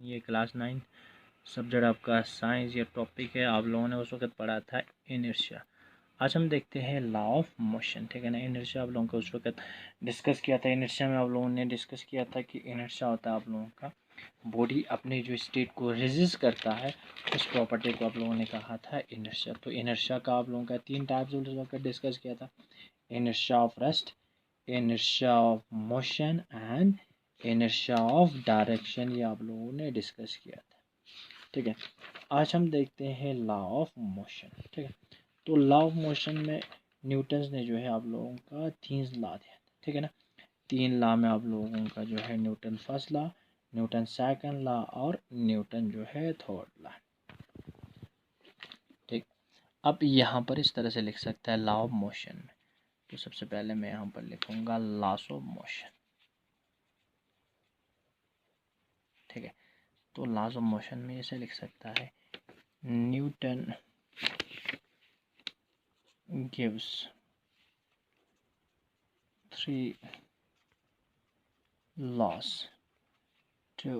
ये class 9 subject आपका science या टॉपिक है। आप लोगों ने उस वक्त पढ़ा था इनर्शिया। आज हम देखते हैं लॉ ऑफ मोशन, ठीक है ना। इनर्शिया आप लोगों को उस वक्त डिस्कस किया था। इनर्शिया में आप लोगों ने डिस्कस किया था कि इनर्शिया होता है आप लोगों का बॉडी अपने जो स्टेट को रेजिस्ट करता है, उस प्रॉपर्टी को आप लोगों ने कहा था इनर्शिया। तो इनर्शिया का आप लोगों का 3 टाइप्स उस वक्त डिस्कस किया था। Inertia of rest, inertia of motion and inertia of direction, ये आप लोगों ने डिस्कस किया था, ठीक है। आज हम देखते हैं लॉ ऑफ मोशन, ठीक है। तो लॉ ऑफ मोशन में न्यूटन्स ने जो है आप लोगों का 3 लॉ दिया, ठीक है ना। 3 लॉ में आप लोगों का जो है Newton first law, Newton second law और न्यूटन जो है थर्ड लॉ, ठीक। अब यहाँ पर इस तरह से लिख सकता है लॉ ऑफ मोशन में। तो सबसे पहले मैं यहाँ पर लिखूंगा लॉस ऑफ मोशन, ठीक है। तो लॉज ऑफ मोशन में ऐसे लिख सकता है Newton gives 3 laws to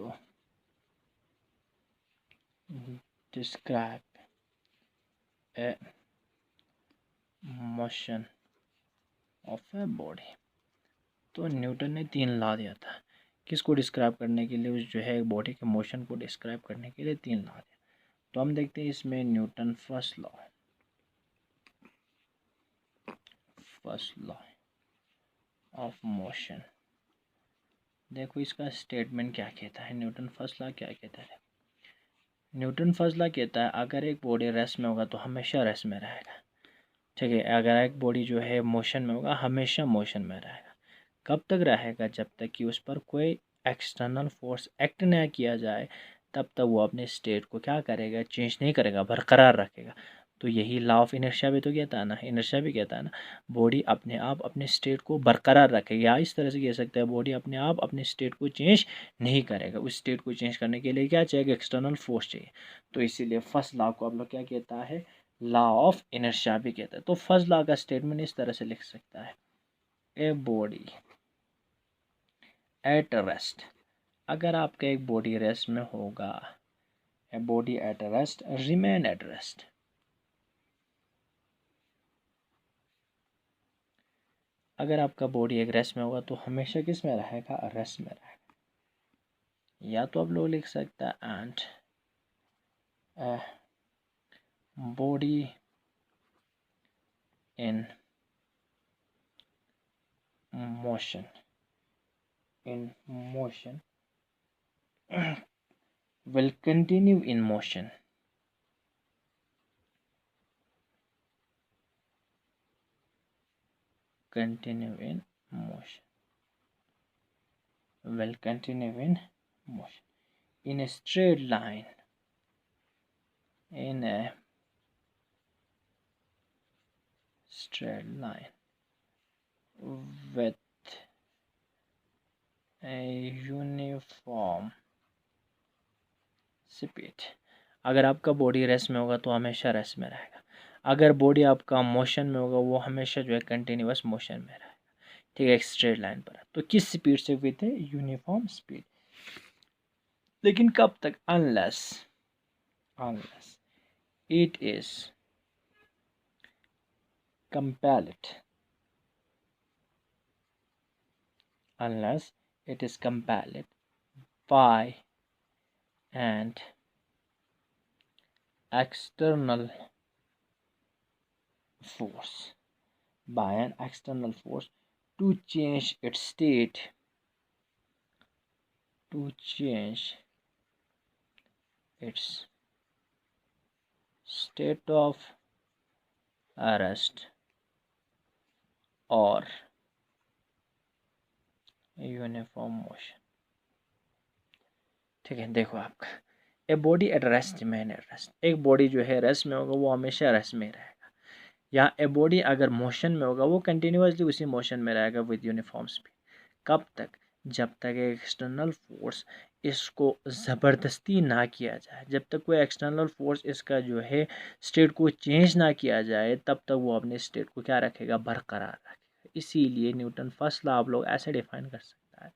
describe a motion of a body। तो न्यूटन ने 3 लॉ दिया था किसको डिस्क्राइब करने के लिए, उस जो है बॉडी के मोशन को डिस्क्राइब करने के लिए 3 लॉ दिया। तो हम देखते हैं इसमें Newton first law of motion. देखो इसका स्टेटमेंट क्या कहता है, न्यूटन फर्स्ट लॉ क्या कहता है। न्यूटन फर्स्ट लॉ कहता है अगर एक बॉडी रेस्ट में होगा तो हमेशा रेस्ट में रहेगा, ठीक है। अगर एक बॉडी जो है मोशन में होगा हमेशा मोशन में रहेगा। कब तक रहेगा, जब तक कि उस पर कोई एक्सटर्नल फोर्स एक्ट न किया जाए, तब तक वो अपने स्टेट को क्या करेगा, चेंज नहीं करेगा, बरकरार रखेगा। तो यही लॉ ऑफ इनर्शिया भी तो कहता है ना, इनर्शिया भी कहता है ना बॉडी अपने आप अपने स्टेट को बरकरार रखेगा। या इस तरह से कह सकते हैं बॉडी अपने आप अपने स्टेट को चेंज नहीं करेगा। उस स्टेट को चेंज करने के लिए क्या चाहिए, एक्सटर्नल फोर्स चाहिए। तो इसीलिए फर्स्ट लॉ को आप लोग क्या कहता है, लॉ ऑफ इनर्शिया भी कहता है। तो फर्स्ट लॉ का स्टेटमेंट इस तरह से लिख सकता है ए बॉडी एट रेस्ट। अगर आपका एक बॉडी रेस्ट में होगा, a body at rest remain at rest. अगर आपका बॉडी एक रेस्ट में होगा तो हमेशा किस में रहेगा, रेस्ट में रहेगा। या तो आप लोग लिख सकता है and body in motion will continue in motion, continue in motion, will continue in motion in a straight line, in a straight line with a uniform speed। अगर आपका बॉडी रेस्ट में होगा तो हमेशा रेस्ट में रहेगा। अगर बॉडी आपका मोशन में होगा वो हमेशा जो है कंटिन्यूअस मोशन में रहेगा, ठीक है, एक स्ट्रेट लाइन पर। तो किस स्पीड से, विद है यूनिफॉर्म स्पीड। लेकिन कब तक, unless it is compelled, unless it is compelled by an external force, to change its state, to change its state of rest or uniform motion, ठीक है। देखो आपका a body at rest remain at rest. एक body जो है rest में होगा वो हमेशा रेस्ट में रहेगा। या ए बॉडी अगर मोशन में होगा वो कंटिन्यूसली उसी मोशन में रहेगा विद यूनिफॉर्म स्पीड। कब तक, जब तक एक्सटर्नल फोर्स इसको ज़बरदस्ती ना किया जाए, जब तक कोई एक्सटर्नल फोर्स इसका जो है स्टेट को चेंज ना किया जाए, तब तक वो अपने स्टेट को क्या रखेगा, बरकरार रखेगा। इसीलिए न्यूटन फर्स्ट लॉ आप लोग ऐसे डिफाइन कर सकते हैं। कहता है।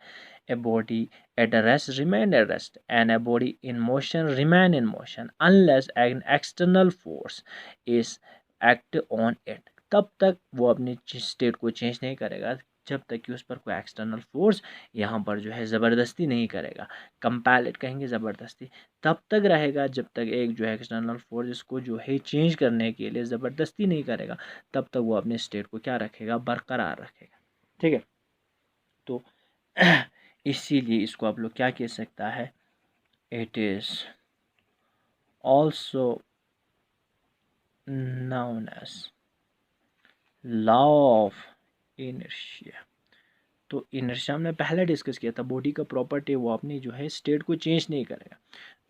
A body at rest remain at rest and a body in motion remain in motion unless an external force is act on it. तब तक वो अपनी स्टेट को चेंज नहीं करेगा जब तक कि उस पर कोई एक्सटर्नल फोर्स यहाँ पर जो है ज़बरदस्ती नहीं करेगा, कंपैलेट कहेंगे ज़बरदस्ती, तब तक रहेगा जब तक एक जो है एक्सटर्नल फोर्स इसको जो है चेंज करने के लिए ज़बरदस्ती नहीं करेगा, तब तक वो अपने स्टेट को क्या रखेगा, बरकरार रखेगा। ठीक है, तो इसीलिए इसको आप लोग क्या कह सकता है, it is also known as law of inertia। तो इनर्शिया हमने पहले डिस्कस किया था, बॉडी का प्रॉपर्टी वो अपनी जो है स्टेट को चेंज नहीं करेगा।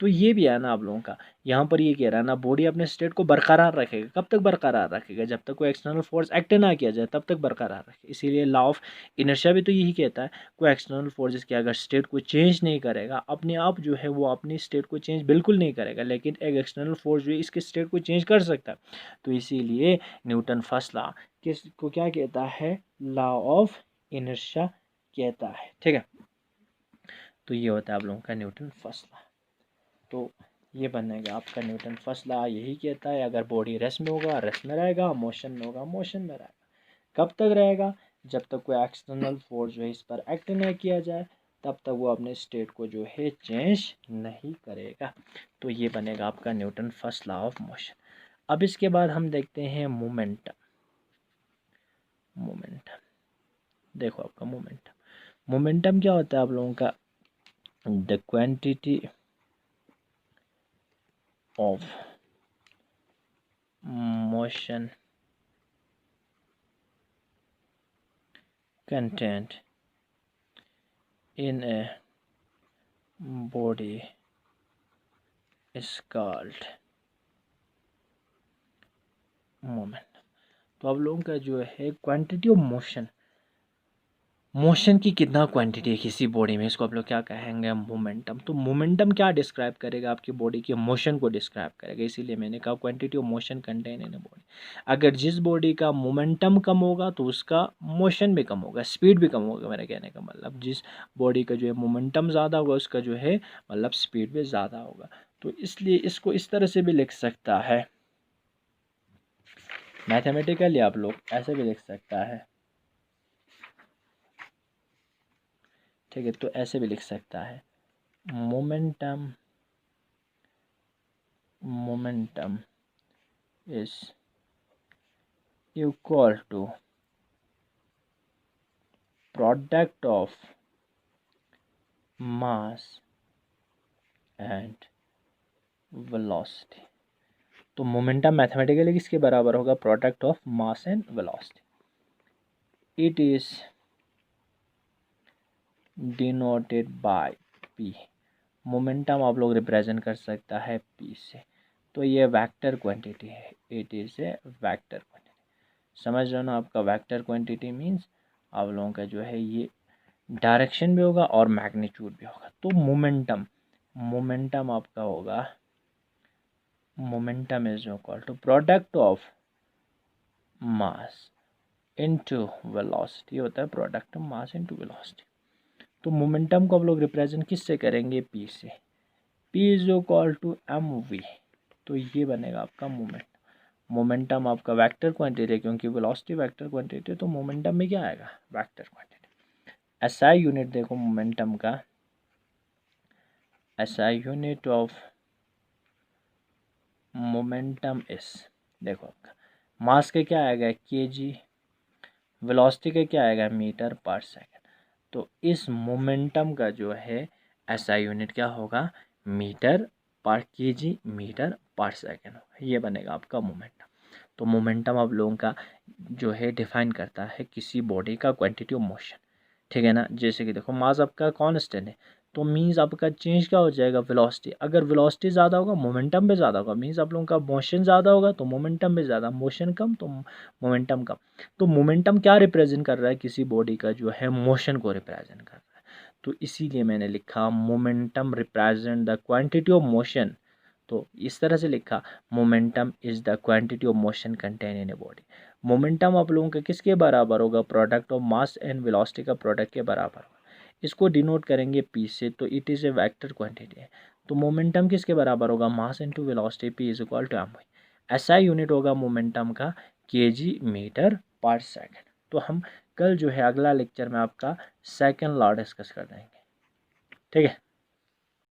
तो ये भी है ना आप लोगों का, यहाँ पर ये कह रहा है ना, बॉडी अपने स्टेट को बरकरार रखेगा। कब तक बरकरार रखेगा, जब तक कोई एक्सटर्नल फोर्स एक्ट ना किया जाए तब तक बरकरार रखे। इसीलिए लॉ ऑफ इनर्शिया भी तो यही कहता है, कोई एक्सटर्नल फोर्स इसके अगर स्टेट को चेंज नहीं करेगा, अपने आप जो है वो अपनी स्टेट को चेंज बिल्कुल नहीं करेगा, लेकिन एक एक्सटर्नल फोर्स जो है इसके स्टेट को चेंज कर सकता है। तो इसीलिए न्यूटन फर्स्ट लॉ किसको क्या कहता है, लॉ ऑफ इनर्शिया कहता है। ठीक है, तो ये होता है आप लोगों का न्यूटन फर्स्ट लॉ। तो ये बनेगा आपका न्यूटन फर्स्ट लॉ, यही कहता है अगर बॉडी रेस्ट में होगा रेस्ट में रहेगा, मोशन में होगा मोशन में रहेगा। कब तक रहेगा, जब तक कोई एक्सटर्नल फोर्स जो है इस पर एक्ट नहीं किया जाए, तब तक वो अपने स्टेट को जो है चेंज नहीं करेगा। तो ये बनेगा आपका Newton first law of motion. अब इसके बाद हम देखते हैं मोमेंटम। देखो आपका मोमेंटम क्या होता है आप लोगों का, the quantity of motion content in a body is called moment। तो आप लोगों का जो है क्वांटिटी ऑफ मोशन की कितना क्वांटिटी है किसी बॉडी में, इसको आप लोग क्या कहेंगे, मोमेंटम। तो मोमेंटम क्या डिस्क्राइब करेगा, आपकी बॉडी के मोशन को डिस्क्राइब करेगा। इसीलिए मैंने कहा quantity of motion contain in a body. अगर जिस बॉडी का मोमेंटम कम होगा तो उसका मोशन भी कम होगा, स्पीड भी कम होगा। मेरे कहने का मतलब जिस बॉडी का जो है मोमेंटम ज़्यादा होगा उसका जो है मतलब स्पीड भी ज़्यादा होगा। तो इसलिए इसको इस तरह से भी लिख सकता है, मैथमेटिकली आप लोग ऐसे भी लिख सकता है। ठीक है, तो ऐसे भी लिख सकता है, momentum is equal to product of mass and velocity. तो मोमेंटम मैथमेटिकली किसके बराबर होगा, product of mass and velocity. It is denoted by P. Momentum आप लोग रिप्रेजेंट कर सकता है पी से। तो ये वेक्टर क्वांटिटी है, it is a vector quantity. समझ रहे हो ना, आपका वेक्टर क्वांटिटी मीन्स आप लोगों का जो है ये डायरेक्शन भी होगा और मैग्नीट्यूड भी होगा। तो मोमेंटम आपका होगा, momentum is equal to product of mass into velocity, होता है product of mass into velocity. तो मोमेंटम को आप लोग रिप्रेजेंट किससे करेंगे, पी से। P is equal to M V. तो ये बनेगा आपका मोमेंटम आपका वेक्टर क्वांटिटी है, क्योंकि वेलोसिटी वेक्टर क्वांटिटी है, तो मोमेंटम में क्या आएगा, वेक्टर क्वांटिटी। एसआई यूनिट देखो मोमेंटम का, एसआई यूनिट ऑफ मोमेंटम इस, देखो आपका मास का क्या आएगा केजी, वेलोसिटी का क्या आएगा मीटर पर सेकंड। तो इस मोमेंटम का जो है एसआई यूनिट क्या होगा, मीटर पर केजी, मीटर पर सेकंड होगा। ये बनेगा आपका मोमेंटम। तो मोमेंटम आप लोगों का जो है डिफाइन करता है किसी बॉडी का क्वांटिटी ऑफ मोशन। ठीक है ना, जैसे कि देखो मास आपका कांस्टेंट है, तो मीन्स आपका चेंज क्या हो जाएगा, वेलोसिटी। अगर वेलोसिटी ज़्यादा होगा मोमेंटम भी ज़्यादा होगा, मीन्स आप लोगों का मोशन ज़्यादा होगा तो मोमेंटम भी ज़्यादा, मोशन कम तो मोमेंटम कम। तो मोमेंटम क्या रिप्रेजेंट कर रहा है, किसी बॉडी का जो है मोशन को रिप्रेजेंट कर रहा है। तो इसीलिए मैंने लिखा momentum represent the quantity of motion. तो इस तरह से लिखा, momentum is the quantity of motion contain in a body. Momentum आप लोगों का किसके बराबर होगा, product of mass and velocity का प्रोडक्ट के बराबर होगा। इसको डिनोट करेंगे पी से, तो it is a vector quantity है। तो मोमेंटम किसके बराबर होगा, mass into velocity, P is equal to M. ऐसा यूनिट होगा मोमेंटम का केजी मीटर पर सेकंड। तो हम कल जो है अगला लेक्चर में आपका सेकंड लॉ डिस्कस कर देंगे, ठीक है।